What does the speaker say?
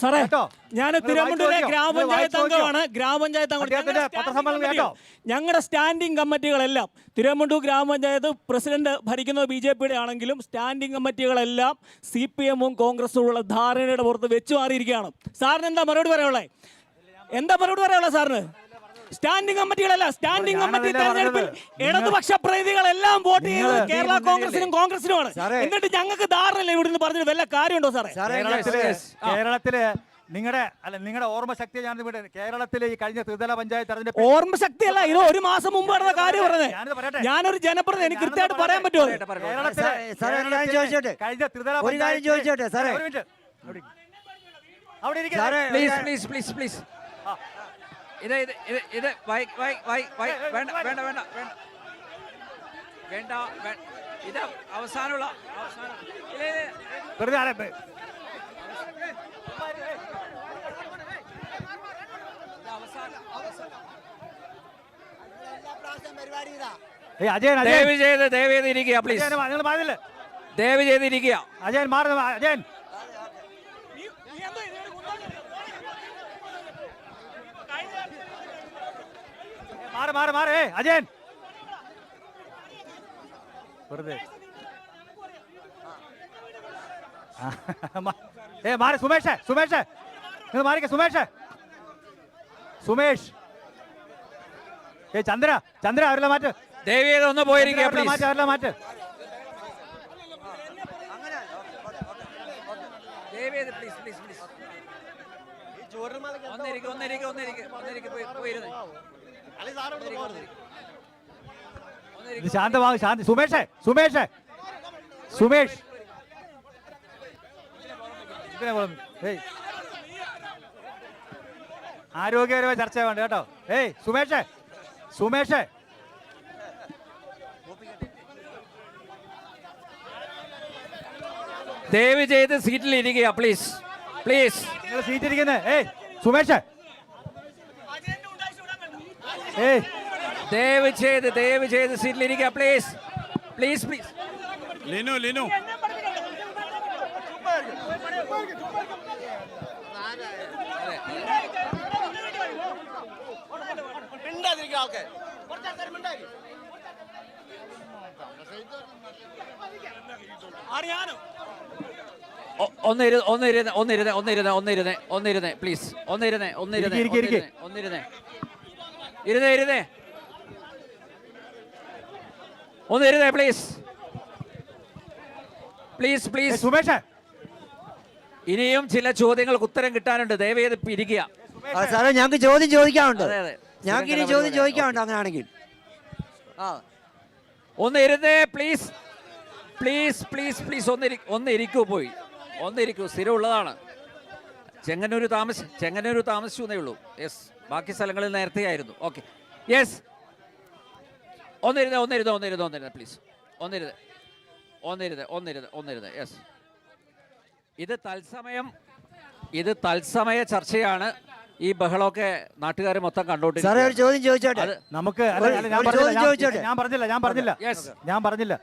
സാറേ ഞാൻ തിരുവനന്തപുരം ഗ്രാമപഞ്ചായത്ത് അംഗമാണ്. ഞങ്ങളുടെ സ്റ്റാൻഡിംഗ് കമ്മിറ്റികളെല്ലാം തിരുവനന്തപുരം ഗ്രാമപഞ്ചായത്ത് പ്രസിഡന്റ് ഭരിക്കുന്നത് BJP ആണെങ്കിലും സ്റ്റാൻഡിംഗ് കമ്മിറ്റികളെല്ലാം CPM-ഉം കോൺഗ്രസുമുള്ള ധാരണയുടെ പുറത്ത് വെച്ചു മാറിയിരിക്കുകയാണ്. സാറിന് എന്താ മറുപടി പറയാനുള്ളത്? സാറിന് സ്റ്റാൻഡിംഗ് കമ്മിറ്റികളല്ല, സ്റ്റാൻഡിംഗ് കമ്മിറ്റി തെരഞ്ഞെടുപ്പിൽ ഇടതുപക്ഷ പ്രതിനിധികളെല്ലാം വോട്ട് ചെയ്തത് കേരള കോൺഗ്രസിനുമാണ്. എന്നിട്ട് ഞങ്ങൾക്ക് ധാരണയില്ല ഇവിടുന്ന് പറഞ്ഞിട്ട് വല്ല കാര്യമുണ്ടോ സാറേ? കേരളത്തില് നിങ്ങളുടെ ഓർമ്മശക്തി ഞാൻ കേരളത്തിലെ ഈ കഴിഞ്ഞ ത്രിതല പഞ്ചായത്ത് തെരഞ്ഞെടുപ്പ് ഓർമ്മശക്തിയല്ല, ഇത് ഒരു മാസം മുമ്പ് നടന്ന കാര്യം പറഞ്ഞത്. ഞാനൊരു ജനപ്രതിനിധി, എനിക്ക് കൃത്യമായിട്ട് പറയാൻ പറ്റുമോ? കഴിഞ്ഞ ത്രിതല ഇത് അവസാനമുള്ള ദയവ് ചെയ്ത് ഇരിക്കുക പ്ലീസ്. ദയവ് ചെയ്തിരിക്കുക. അജയൻ അജയൻ മാറ് അജയൻ വെറുതെ മാറി. സുമേഷ് നിങ്ങൾ മാറിക്ക. സുമേഷ് ചന്ദ്ര അവരെല്ലാം മാറ്റ്. ദയവ് ചെയ്ത് ഒന്ന് പോയിരിക്കുക. മാറ്റ്. ശാന്തി. സുമേഷ് ആരോഗ്യപരമായ ചർച്ച വേണ്ട കേട്ടോ. സുമേഷ് ദയവ് ചെയ്ത് സീറ്റിൽ ഇരിക്കുക പ്ലീസ്. നിങ്ങൾ സീറ്റ് ഇരിക്കുന്നത്. സുമേഷ് ദയവ് ചെയ്ത് സീറ്റിൽ ഇരിക്കുക പ്ലീസ്. ലിനു ഒന്നിരുന്നേ പ്ലീസ്. ഒന്നിരുന്നേ പ്ലീസ്. സുമേഷ് ഇനിയും ചില ചോദ്യങ്ങൾക്ക് ഉത്തരം കിട്ടാനുണ്ട്. ദയവേത് ഇരിക്കുക. സാറേ ഞങ്ങൾക്ക് ചോദ്യം ചോദിക്കാനുണ്ട്. ഞങ്ങൾക്ക് ഇനി ചോദ്യം ചോദിക്കാനുണ്ട്. അങ്ങനെയാണെങ്കിൽ ഒന്നിരുന്നേ പ്ലീസ്. ഒന്നിരിക്കൂ. സ്ഥിരമുള്ളതാണ്. ചെങ്ങന്നൂര് താമസിച്ചു എന്നേ ഉള്ളൂ. യെസ്, ബാക്കി സ്ഥലങ്ങളിൽ നേരത്തെ ആയിരുന്നു. Okay, yes. ഒന്നിരുന്നേ പ്ലീസ്. ഒന്നിരുന്നേ. യെസ്, ഇത് തത്സമയ ചർച്ചയാണ്. ഈ ബഹളമൊക്കെ നാട്ടുകാർ മൊത്തം കണ്ടോണ്ടിരിക്കും. ചോദ്യം ചോദിച്ചോട്ടെ. നമുക്ക് ഞാൻ പറഞ്ഞില്ല.